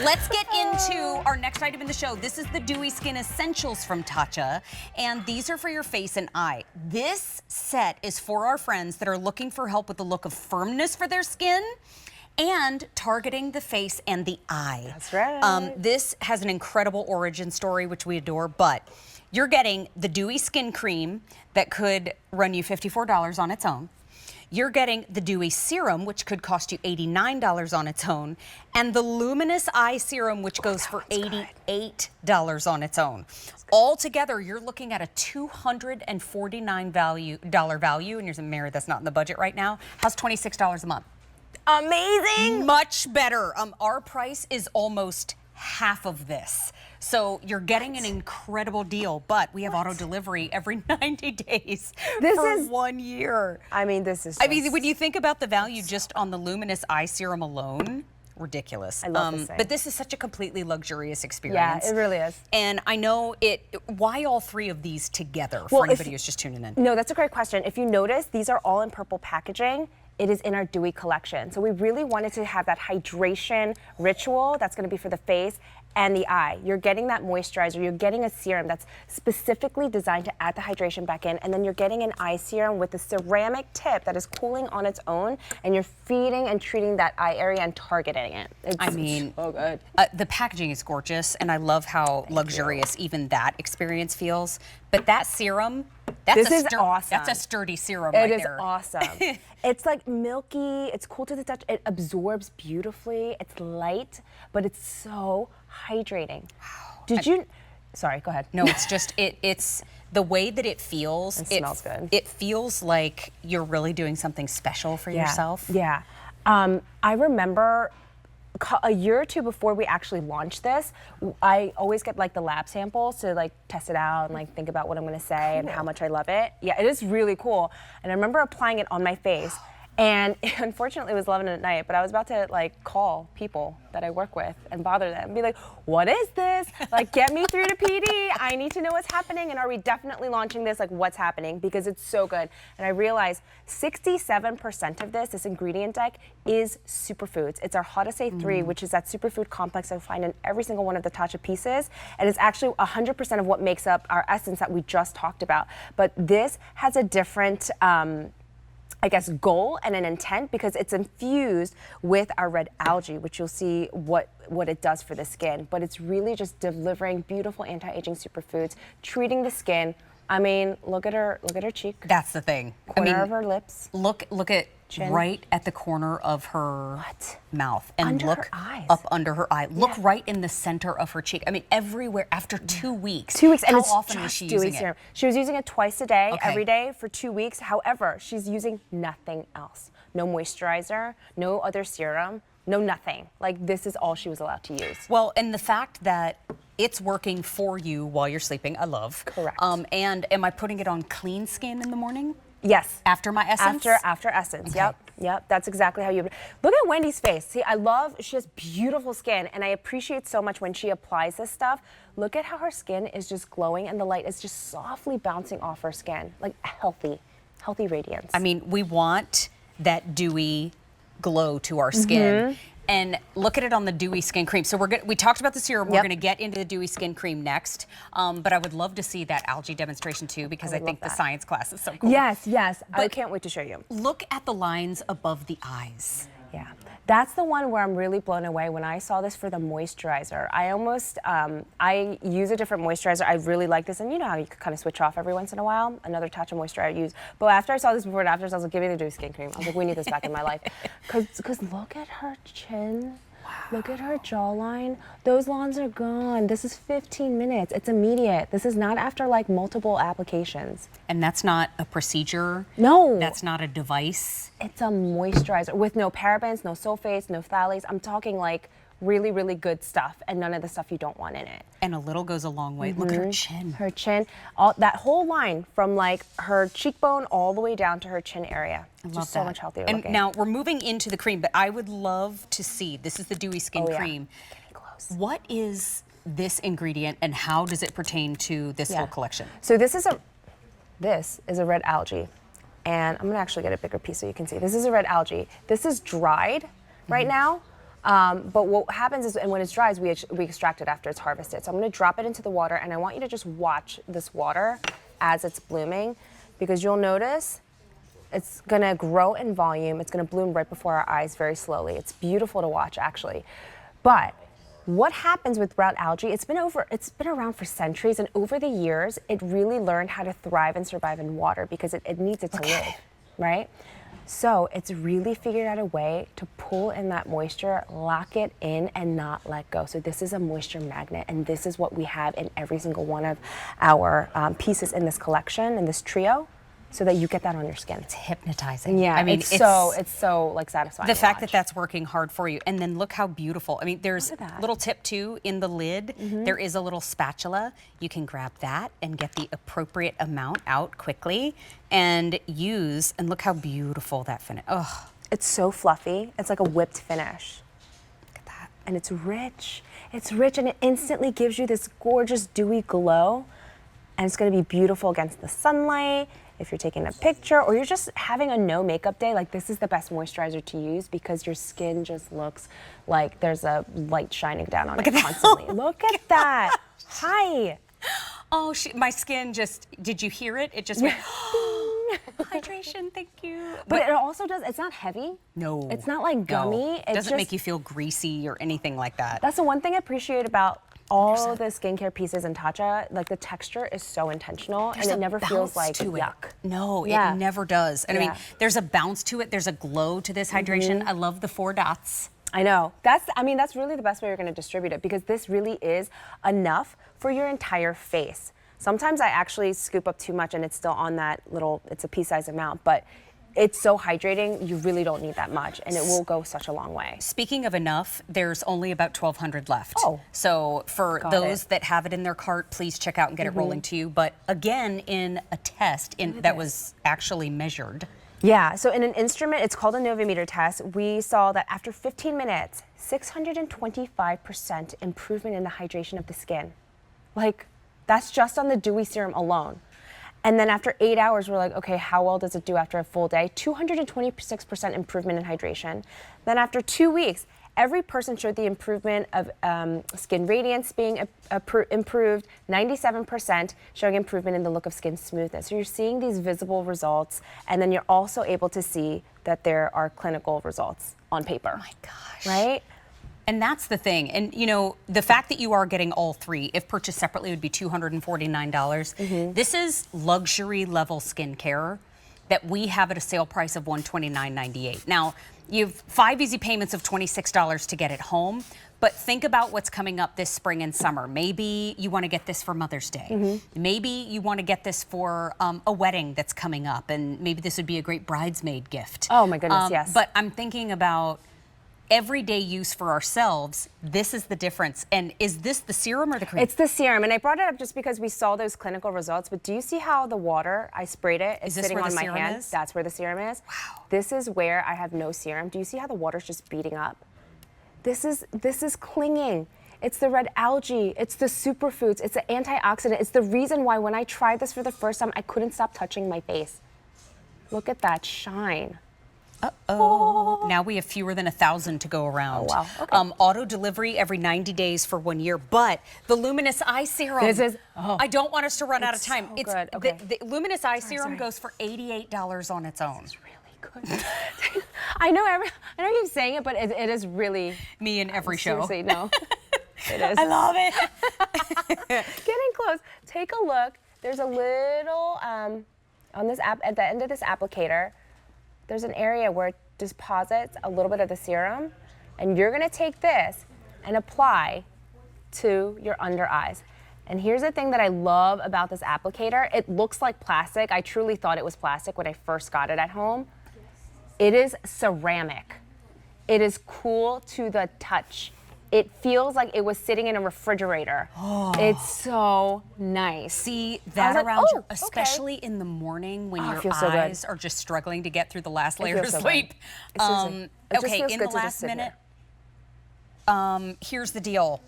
Let's get into our next item in the show. This is the Dewy Skin Essentials from TATCHA, and these are for your face and eye. This set is for our friends that are looking for help with the look of firmness for their skin and targeting the face and the eye. That's right. This has an incredible origin story, which we adore, but you're getting the Dewy Skin Cream that could run you $54 on its own. You're getting the Dewy Serum, which could cost you $89 on its own, and the Luminous Eye Serum, which goes for $88 on its own. Altogether, you're looking at a $249 value, and you're saying, Mary, that's not in the budget right now. How's $26 a month? Amazing! Much better. Our price is almost half of this. So you're getting an incredible deal, but we have auto delivery every 90 days for 1 year. I mean, this is I mean, when you think about the value just on the Luminous Eye Serum alone, ridiculous. I love this thing. But this is such a completely luxurious experience. Yeah, it really is. And I know why all three of these together for anybody who's just tuning in? No, that's a great question. If you notice, these are all in purple packaging. It is in our Dewy collection. So we really wanted to have that hydration ritual that's gonna be for the face and the eye. You're getting that moisturizer, you're getting a serum that's specifically designed to add the hydration back in, and then you're getting an eye serum with a ceramic tip that is cooling on its own, and you're feeding and treating that eye area and targeting it. I mean, so good. The packaging is gorgeous, and I love how luxurious even that experience feels. But that serum, This is awesome. That's a sturdy serum right there. It is awesome. It's like milky, it's cool to the touch, it absorbs beautifully, it's light, but it's so hydrating. Wow. Sorry, go ahead. No, it's just, it's the way that it feels. It smells good. It feels like you're really doing something special for yourself. Yeah. I remember a year or two before we actually launched this, I always get like the lab samples to like test it out and like think about what I'm gonna say and how much I love it. Yeah, it is really cool. And I remember applying it on my face, and unfortunately it was 11 at night, but I was about to like call people that I work with and bother them and be like, what is this? Like, get me through to PD. I need to know what's happening, and are we definitely launching this? Like, what's happening? Because it's so good. And I realized 67% of this ingredient deck is superfoods. It's our hoursThe 3, which is that superfood complex I find in every single one of the TATCHA pieces. And it's actually 100% of what makes up our essence that we just talked about. But this has a different, I guess, goal and an intent, because it's infused with our red algae, which you'll see what it does for the skin. But it's really just delivering beautiful anti-aging superfoods, treating the skin. I mean, look at her cheek. That's the thing. Corner of her lips. Look at chin. Right at the corner of her mouth, and under look her eyes. Up under her eye. Look right in the center of her cheek. I mean, everywhere. After 2 weeks. 2 weeks, and how it's often just is she Dewy using Serum. it? She was using it twice a day, Okay. every day for 2 weeks. However, she's using nothing else. No moisturizer, no other serum, no nothing. Like, this is all she was allowed to use. Well, and the fact that it's working for you while you're sleeping, I love. Correct. And am I putting it on clean skin in the morning? Yes. After my essence? After essence, Okay. Yep, that's exactly how you, look at Wendy's face. See, she has beautiful skin, and I appreciate so much when she applies this stuff. Look at how her skin is just glowing, and the light is just softly bouncing off her skin, like healthy radiance. I mean, we want that dewy glow to our skin. And look at it on the Dewy Skin Cream. So we talked about the serum. We're going to get into the Dewy Skin Cream next. But I would love to see that algae demonstration too, because I think the science class is so cool. Yes. I can't wait to show you. Look at the lines above the eyes. Yeah, that's the one where I'm really blown away. When I saw this for the moisturizer, I use a different moisturizer. I really like this, and you know how you could kind of switch off every once in a while. Another TATCHA moisturizer I use. But after I saw this before and after, I was like, give me the Dewy Skin Cream. I was like, we need this back in my life. Because look at her chin. Wow. Look at her jawline. Those lines are gone. This is 15 minutes. It's immediate. This is not after like multiple applications. And that's not a procedure. No. That's not a device. It's a moisturizer with no parabens, no sulfates, no phthalates. I'm talking like really, really good stuff, and none of the stuff you don't want in it. And a little goes a long way. Look at her chin. Her chin, that whole line from like her cheekbone all the way down to her chin area. I love just that. so much healthier And looking. now we're moving into the cream, but I would love to see, this is the Dewy Skin Cream. Get me close. What is this ingredient, and how does it pertain to this whole collection? So this is a red algae. And I'm gonna actually get a bigger piece so you can see. This is a red algae. This is dried right now. But what happens is, and when it's dry, is we extract it after it's harvested. So I'm going to drop it into the water, and I want you to just watch this water as it's blooming, because you'll notice it's going to grow in volume. It's going to bloom right before our eyes very slowly. It's beautiful to watch, actually. But what happens with root algae, it's been around for centuries, and over the years, it really learned how to thrive and survive in water because it needs it to live, right? So it's really figured out a way to pull in that moisture, lock it in, and not let go. So this is a moisture magnet, and this is what we have in every single one of our pieces in this collection, in this trio, so that you get that on your skin. It's hypnotizing. Yeah, I mean, it's so like satisfying. The fact that that's working hard for you, and then look how beautiful. I mean, there's a that. little tip too in the lid. There is a little spatula. You can grab that and get the appropriate amount out quickly and use, and look how beautiful that finish. Oh, it's so fluffy. It's like a whipped finish. look at that. And it's rich. It's rich, and it instantly gives you this gorgeous dewy glow. And it's going to be beautiful against the sunlight. If you're taking a picture or you're just having a no makeup day, like this is the best moisturizer to use because your skin just looks like there's a light shining down on it constantly. Look at that. Hi. Oh, my skin just, did you hear it? It just went, hydration, thank you. But it also does, it's not heavy. No. It's not like gummy. No. It doesn't make you feel greasy or anything like that. That's the one thing I appreciate about all the skincare pieces in TATCHA. Like the texture is so intentional, and it never feels like yuck. No, it never does. And I mean, there's a bounce to it. There's a glow to this hydration. I love the 4 dots. I know. That's really the best way you're going to distribute it, because this really is enough for your entire face. Sometimes I actually scoop up too much and it's still on that little, it's a pea-sized amount, but it's so hydrating, you really don't need that much, and it will go such a long way. Speaking of enough, there's only about 1,200 left. Oh. So for those that have it in their cart, please check out and get it rolling to you. But again, in a test that was actually measured. Yeah, so in an instrument, it's called a Novameter test, we saw that after 15 minutes, 625% improvement in the hydration of the skin. Like, that's just on the Dewy Serum alone. And then after 8 hours, we're like, okay, how well does it do after a full day? 226% improvement in hydration. Then after 2 weeks, every person showed the improvement of skin radiance being improved, 97% showing improvement in the look of skin smoothness. So you're seeing these visible results, and then you're also able to see that there are clinical results on paper. Oh my gosh. Right? And that's the thing. And you know, the fact that you are getting all 3, if purchased separately, would be $249. This is luxury level skincare that we have at a sale price of $129.98. Now, you have 5 easy payments of $26 to get it home, but think about what's coming up this spring and summer. Maybe you want to get this for Mother's Day. Maybe you want to get this for a wedding that's coming up, and maybe this would be a great bridesmaid gift. Oh my goodness, yes. But I'm thinking about everyday use for ourselves. This is the difference. And is this the serum or the cream? It's the serum, and I brought it up just because we saw those clinical results, but do you see how the water, I sprayed it, is sitting on my hand? That's where the serum is. Wow. This is where I have no serum. Do you see how the water's just beating up? This is clinging. It's the red algae, it's the superfoods, it's the antioxidant. It's the reason why when I tried this for the first time, I couldn't stop touching my face. Look at that shine. Uh-oh. Now we have fewer than 1,000 to go around. Oh, wow. Okay. Auto delivery every 90 days for 1 year. But the Luminous Eye Serum. This is, I don't want us to run out of time. So good. Okay. The Luminous Eye Serum goes for $88 on its own. It's really good. I know I keep saying it, but it is really. Me in every show. Seriously, no. It is. I love it. Getting close. Take a look. There's a little, on this app, at the end of this applicator, there's an area where it deposits a little bit of the serum, and you're gonna take this and apply to your under eyes. And here's the thing that I love about this applicator. It looks like plastic. I truly thought it was plastic when I first got it at home. It is ceramic. It is cool to the touch. It feels like it was sitting in a refrigerator. Oh. It's so nice. See that around you, especially in the morning when your eyes are just struggling to get through the last layer of sleep. Okay, in the last minute, here's the deal.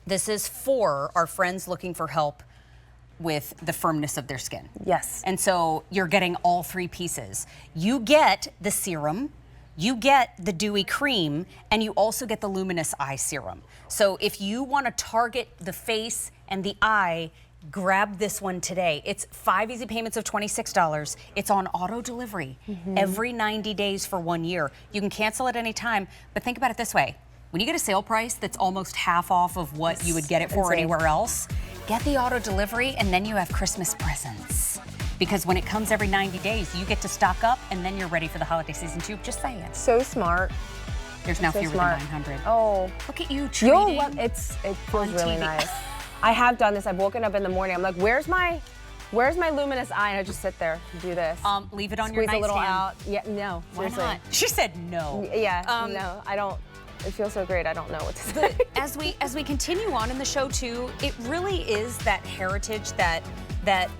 This is for our friends looking for help with the firmness of their skin. Yes. And so you're getting all 3 pieces. You get the serum, you get the Dewy Cream and you also get the Luminous Eye Serum. So if you want to target the face and the eye, grab this one today. It's 5 easy payments of $26. It's on auto delivery every 90 days for 1 year. You can cancel at any time, but think about it this way. When you get a sale price that's almost half off of what you would get it for anywhere else, get the auto delivery and then you have Christmas presents. Because when it comes every 90 days, you get to stock up and then you're ready for the holiday season too. Just saying. So smart. There's now So fewer smart. than 900. Oh. Look at you treating. It feels really TV. nice. I have done this. I've woken up in the morning. I'm like, where's my luminous eye? And I just sit there and do this. Leave it on your Squeeze a nightstand. little out. Yeah, no, Why seriously. not? She said no. Yeah, no, I don't. It feels so great. I don't know what to say. As we continue on in the show too, it really is that heritage, that story.